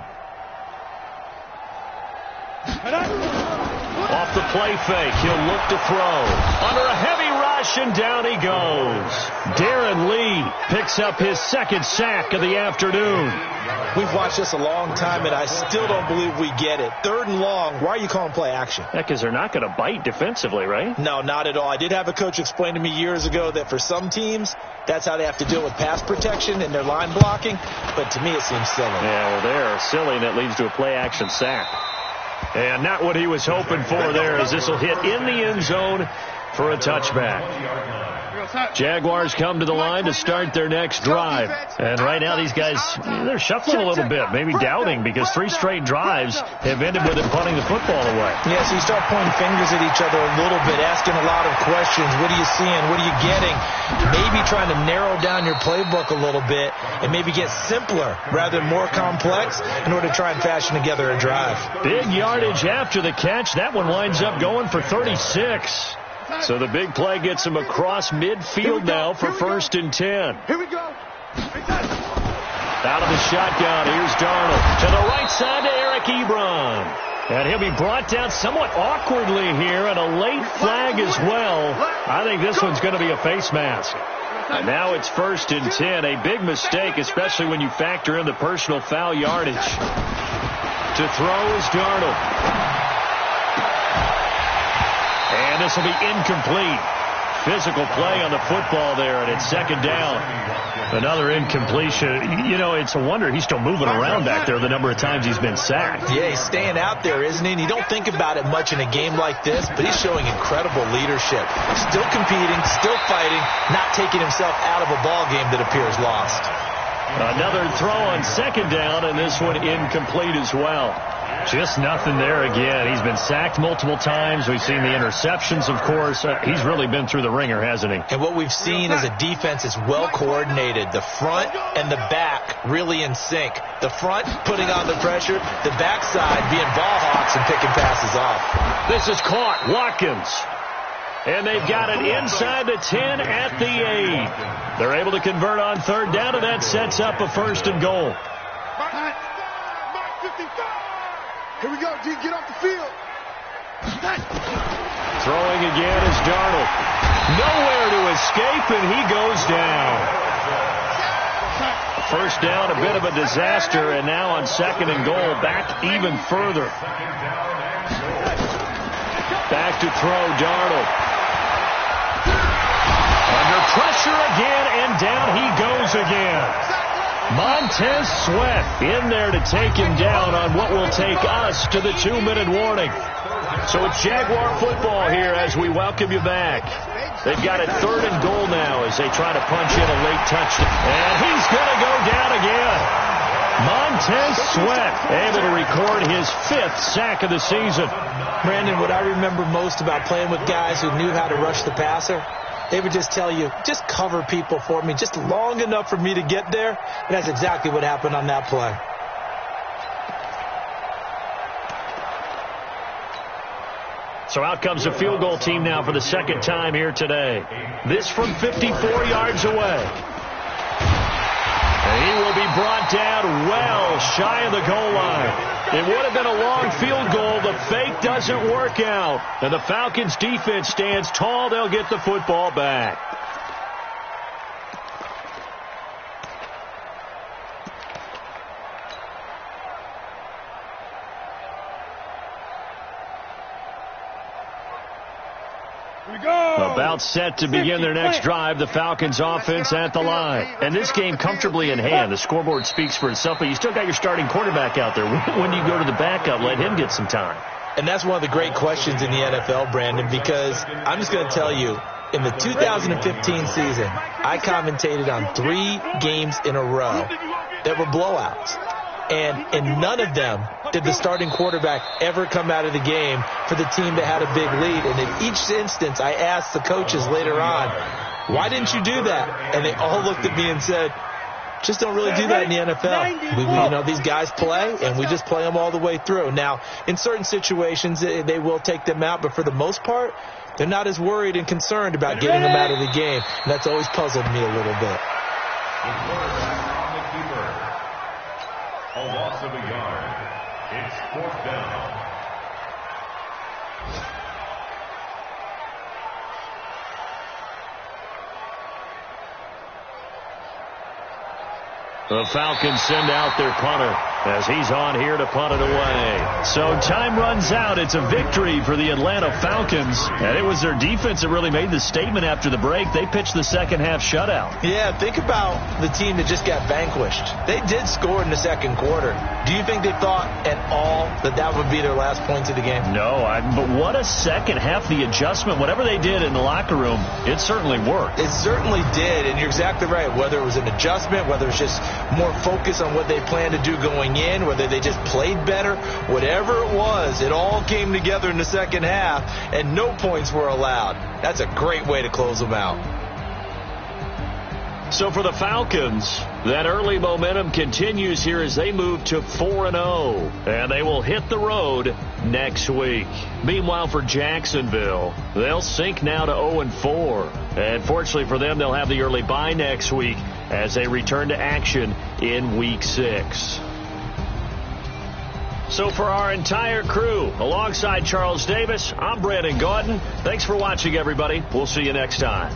Off the play fake, he'll look to throw. Under a heavy rush, and down he goes. Darren Lee picks up his 2nd sack of the afternoon. We've watched this a long time, and I still don't believe we get it. 3rd and long, why are you calling play action? Because they're not going to bite defensively, right? No, not at all. I did have a coach explain to me years ago that for some teams, that's how they have to deal with pass protection and their line blocking. But to me, it seems silly. Yeah, well, they're silly, and it leads to a play action sack. And not what he was hoping for there, as this will hit in the end zone for a touchback. Jaguars come to the line to start their next drive. And right now these guys, they're shuffling a little bit, maybe doubting, because 3 straight drives have ended with them punting the football away. Yeah, so you start pointing fingers at each other a little bit, asking a lot of questions. What are you seeing? What are you getting? Maybe trying to narrow down your playbook a little bit and maybe get simpler rather than more complex in order to try and fashion together a drive. Big yardage after the catch. That one winds up going for 36. So the big play gets him across midfield now for 1st and 10. Here we go. Out of the shotgun, here's Darnold. To the right side to Eric Ebron. And he'll be brought down somewhat awkwardly here, and a late flag as well. I think this one's going to be a face mask. And now it's 1st and 10. A big mistake, especially when you factor in the personal foul yardage. To throw is Darnold. And this will be incomplete. Physical play on the football there, and it's 2nd down. Another incompletion. You know, it's a wonder he's still moving around back there the number of times he's been sacked. Yeah, he's staying out there, isn't he? And you don't think about it much in a game like this, but he's showing incredible leadership. Still competing, still fighting, not taking himself out of a ball game that appears lost. Another throw on 2nd down, and this one incomplete as well. Just nothing there again. He's been sacked multiple times. We've seen the interceptions, of course. He's really been through the ringer, hasn't he? And what we've seen is a defense that's well coordinated. The front and the back really in sync. The front putting on the pressure, the backside being ball hawks and picking passes off. This is caught. Watkins. And they've got it inside the 10 at the 8. They're able to convert on third down, and that sets up a 1st and goal. Mark 55. Here we go, D. Get off the field. Throwing again is Darnold. Nowhere to escape, and he goes down. First down, a bit of a disaster, and now on 2nd and goal, back even further. Back to throw, Darnold. Under pressure again, and down he goes again. Montez Sweat in there to take him down on what will take us to the 2-minute warning. So it's Jaguar football here as we welcome you back. They've got it 3rd and goal now as they try to punch in a late touchdown. And he's going to go down again. Montez Sweat able to record his 5th sack of the season. Brandon, what I remember most about playing with guys who knew how to rush the passer, they would just tell you, just cover people for me, just long enough for me to get there. And that's exactly what happened on that play. So out comes a field goal team now for the 2nd time here today. This from 54 yards away. And he will be brought down well shy of the goal line. It would have been a long field goal. The fake doesn't work out. And the Falcons defense stands tall. They'll get the football back. About set to begin their next drive, the Falcons offense at the line. And this game comfortably in hand. The scoreboard speaks for itself, but you still got your starting quarterback out there. When do you go to the backup, let him get some time? And that's one of the great questions in the NFL, Brandon, because I'm just going to tell you, in the 2015 season, I commentated on 3 games in a row that were blowouts. And in none of them did the starting quarterback ever come out of the game for the team that had a big lead. And in each instance, I asked the coaches later on, why didn't you do that? And they all looked at me and said, just don't really do that in the NFL. These guys play, and we just play them all the way through. Now, in certain situations, they will take them out, but for the most part, they're not as worried and concerned about getting them out of the game. And that's always puzzled me a little bit. A loss of a yard. It's 4th down. The Falcons send out their punter as he's on here to punt it away. So time runs out. It's a victory for the Atlanta Falcons. And it was their defense that really made the statement after the break. They pitched the second half shutout. Yeah, think about the team that just got vanquished. They did score in the 2nd quarter. Do you think they thought at all that that would be their last points of the game? No, but what a second half. The adjustment, whatever they did in the locker room, it certainly worked. It certainly did, and you're exactly right. Whether it was an adjustment, whether it's just more focus on what they planned to do going in, whether they just played better, whatever it was, it all came together in the second half, and no points were allowed. That's a great way to close them out. So for the Falcons, that early momentum continues here as they move to 4-0, and they will hit the road next week. Meanwhile, for Jacksonville, they'll sink now to 0-4, and fortunately for them, they'll have the early bye next week as they return to action in Week 6. So for our entire crew, alongside Charles Davis, I'm Brandon Gaudin. Thanks for watching, everybody. We'll see you next time.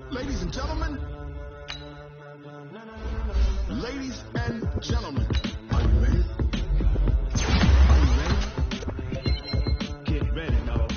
Ladies and gentlemen, are you ready? Get ready, dog.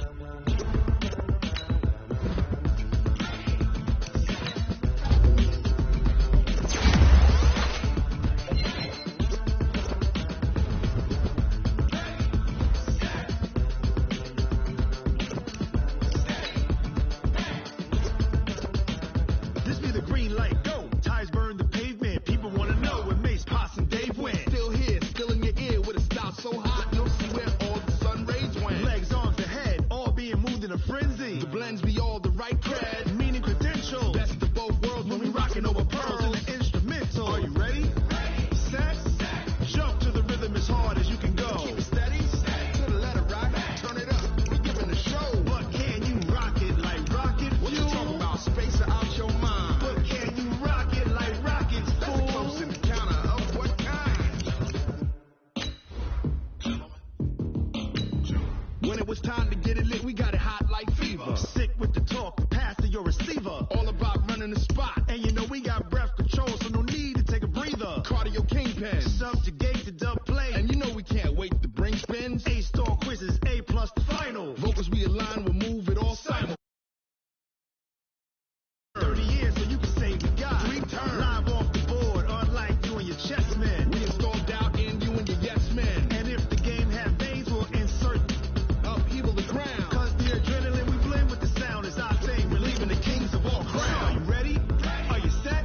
this be the green light. Go. Tires burn the pavement. People want to know where Mace, Pops, and Dave went. Still here, still in your ear with a style so hot. No see where all the sun rays went. Legs, arms, the head, all being moved in a frenzy. The blends be all the right cred. Meaning credentials. Best of both worlds when we rockin' over pearls. In the instrumental. Are you ready? Set. Jump to the rhythm as hard as you can go. Keep it steady, to the letter rock. Turn it up, we giving a show. But can you rock it like rocket fuel? What you talking about? Space out your mind. But can you rock it like rockets, That's fool? a close encounter of what kind? When it was time to get it lit, we got it hot like fever. Sick with the talk, pass to your receiver. All about running the spot. And you know we got breath control, so no need to take a breather. Cardio kingpin. Subjugate the dub play. And you know we can't wait to bring spins. A-star quizzes, A+ the final. Vocals we align, we'll move it all simul. 30 years so you can say we got 3 turns. live off the board, unlike you and your chess men. We installed doubt in you and your yes men. And if the game had veins, we'll insert Upheaval the ground. cause the adrenaline we blend with the sound is our thing. We're leaving the kings of all crowns. Are you ready? Are you set?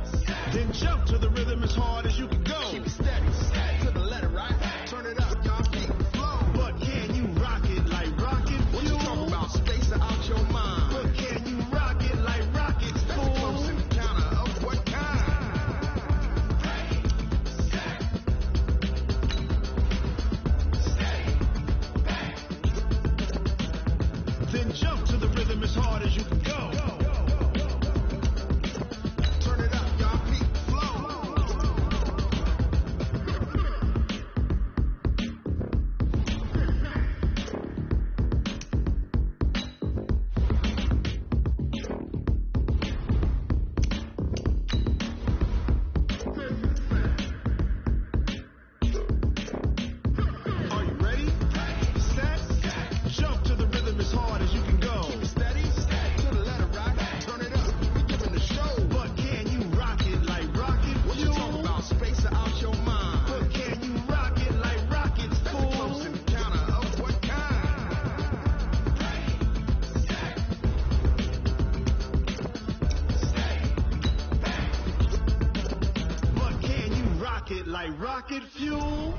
Then jump to the rhythm as hard as you can go. Keep it steady, to the letter right. Turn it up, y'all keep the flow. But can you rock it like rocket What you fuel? talking about? Space out your mind. But can you rock it like rockets, That's a close fool? encounter of what kind? Then jump to the rhythm as hard as you can go. Turn it up, y'all keep the flow. Are you ready? Set. Jump to the rhythm as hard as you can go. Steady, to the letter right. Turn it up, we giving a show. But can you rock it like rocket What you talking fuel? about? Space out your mind. But can you rock it like rockets, That's a close fool? encounter of what kind? But can you rock it like rocket fuel?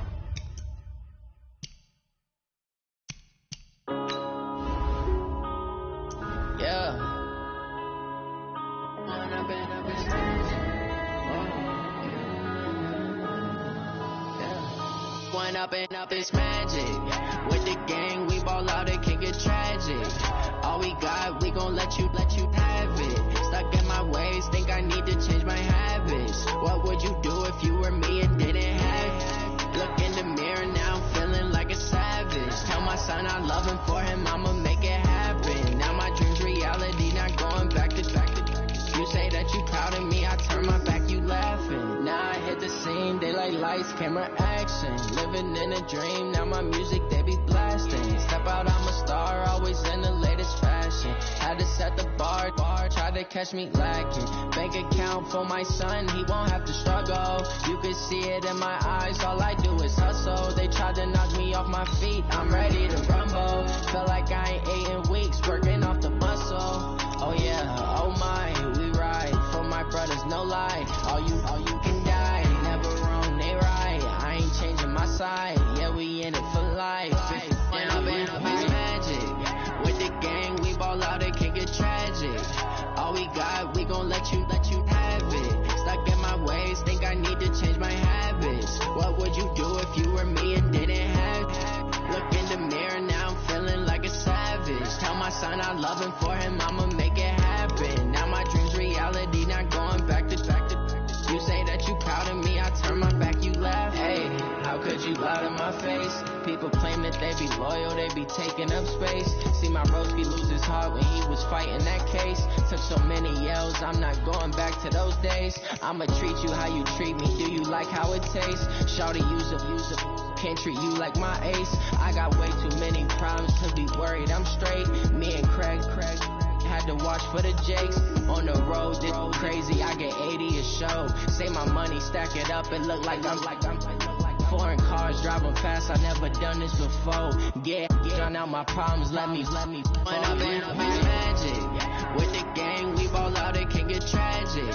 Yeah. One up and up is magic. With the gang, we ball out, it can get tragic. All we got, we gon' let you have it. Stuck in my ways, think I need to change my habits. What would you do if you were me and didn't have it? Look in the mirror now, I'm feeling like a savage. Tell my son I love him, for him I'ma make it happen. Now my dream's reality, not going back to. You say that you proud of me, I turn my back, you laughing. Now I hit the scene, they like lights, camera, action. Living in a dream, now my music, they be blasting. Step out, I'm a star, always in the latest fashion. Had to set the bar, try to catch me lacking. Bank account for my son, he won't have to struggle. You can see it in my eyes, all I do is hustle. They tried to knock me off my feet, I'm ready to rumble. Feel like I ain't ate in weeks, working off the muscle. Oh yeah, oh my, we ride for my brothers, no lie. All you can die, never wrong, they right. I ain't changing my side, yeah, we in it for life. And up is magic. With the gang, we ball out, it can get tragic. All we got, we gon' let you have it. Stuck in my ways, think I need to change my habits. What would you do if you were me and didn't have it? Look in the mirror, now I'm feeling like a savage. Tell my son I love him, for him I'ma make it happen. Now my dream's reality, not going back to. You say that you proud of me, I turn my back, you laugh. Hey, how could you lie to my face? People claim that they be loyal, they be taking up space. See my broski lose his heart when he was fighting that case. Took so many yells, I'm not going back to those days. I'ma treat you how you treat me, do you like how it tastes? Shawty, use it, can't treat you like my ace. I got way too many problems to be worried, I'm straight. Me and Craig had to watch for the jakes. On the road, this crazy, I get 80 a show. Say my money, stack it up, it look like I'm foreign cars driving fast, I never done this before. Yeah, drown out my problems, let me. When up is magic. With the gang, we ball out, it can get it tragic.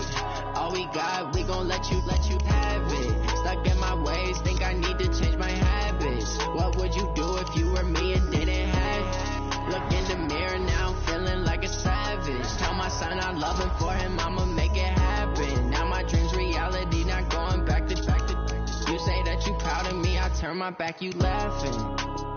All we got, we gon' let you have it. Stuck in my ways, think I need to change my habits. What would you do if you were me and didn't have it? Look in the mirror now, I'm feeling like a savage. Tell my son I love him, for him I'ma make it happen. Now my dream's reality, not going back to. You say that you proud of me, I turn my back, you laughing.